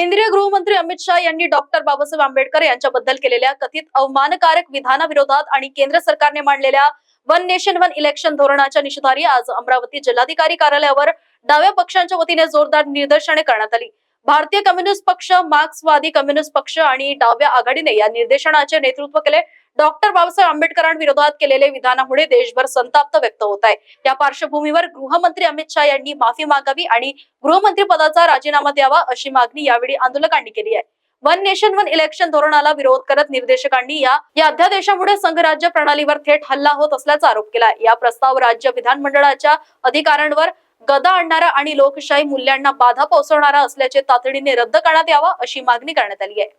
केंद्रीय गृहमंत्री अमित शाह यांनी डॉक्टर बाबासाहेब आंबेडकर यांच्याबद्दल केलेल्या कथित अवमानकारक विधानाविरोधात आणि केंद्र सरकारने मांडलेल्या वन नेशन वन इलेक्शन धोरणाच्या निषेधार्थ आज अमरावती जिल्हाधिकारी कार्यालयावर डाव्या पक्षांच्या वतीने जोरदार निदर्शने करण्यात आली। भारतीय कम्युनिस्ट पक्ष, मार्क्सवादी कम्युनिस्ट पक्ष आणि डाव्या आघाडीने या निदर्शनाचे नेतृत्व केले। डॉक्टर बाबासाहेब आंबेडकरांविरोधात केलेले विधानामुळे देशभर संताप व्यक्त होत आहे। या पार्श्वभूमीवर गृहमंत्री अमित शाह यांनी माफी मागावी आणि गृहमंत्री पदाचा राजीनामा द्यावा अशी मागणी यावेळी आंदोलकांनी केली आहे। वन नेशन वन इलेक्शन धोरणाला विरोध करत निर्देशकांनी या अध्यादेशामुळे संघराज्य प्रणालीवर थेट हल्ला होत असल्याचा आरोप केला। या प्रस्ताव राज्य विधानमंडळाच्या अधिकारांवर गदा आणणारा आणि लोकशाही मूल्यांना बाधा पोहोचवणारा असल्याचे तातडीने रद्द करण्यात यावा अशी मागणी करण्यात आली आहे।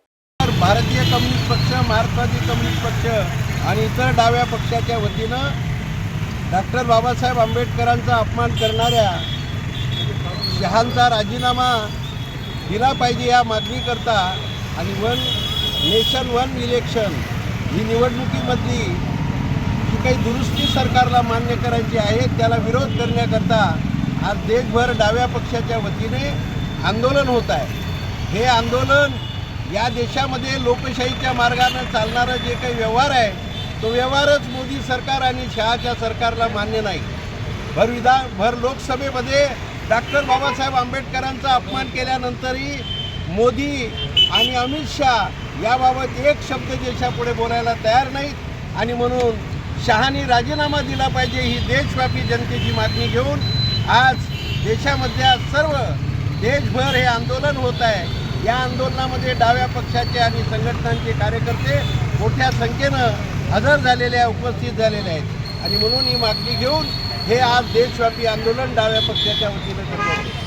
भारतीय कम्युनिस्ट पक्ष, मार्क्सवादी कम्युनिस्ट पक्ष आणि इतर डाव्या पक्षाच्या वतीनं डॉक्टर बाबासाहेब आंबेडकरांचा अपमान करणाऱ्या शहांचा राजीनामा दिला पाहिजे या मागणीकरता आणि वन नेशन वन इलेक्शन ही निवडणुकीमधली जी काही दुरुस्ती सरकारला मान्य करायची आहे त्याला विरोध करण्याकरता आज देशभर डाव्या पक्षाच्या वतीने आंदोलन होत आहे। हे आंदोलन या देशामध्ये लोकशाहीच्या मार्गाने चालणारा जे काही व्यवहार आहे तो व्यवहारच मोदी सरकार आणि शहाच्या सरकारला मान्य नाही। भर लोकसभेमध्ये डॉक्टर बाबासाहेब आंबेडकरांचा अपमान केल्यानंतरही मोदी आणि अमित शाह याबाबत एक शब्द देशापुढे बोलायला तयार नाहीत आणि म्हणून शहानी राजीनामा दिला पाहिजे ही देशव्यापी जनतेची मागणी घेऊन आज देशामधल्या सर्व देशभर हे आंदोलन होत आहे। या आंदोलनामध्ये डाव्या पक्षाचे आणि संघटनांचे कार्यकर्ते मोठ्या संख्येनं हजर झालेले उपस्थित झालेले आहेत आणि म्हणून ही मागणी घेऊन हे आज देशव्यापी आंदोलन डाव्या पक्षाच्या वतीनं करतो।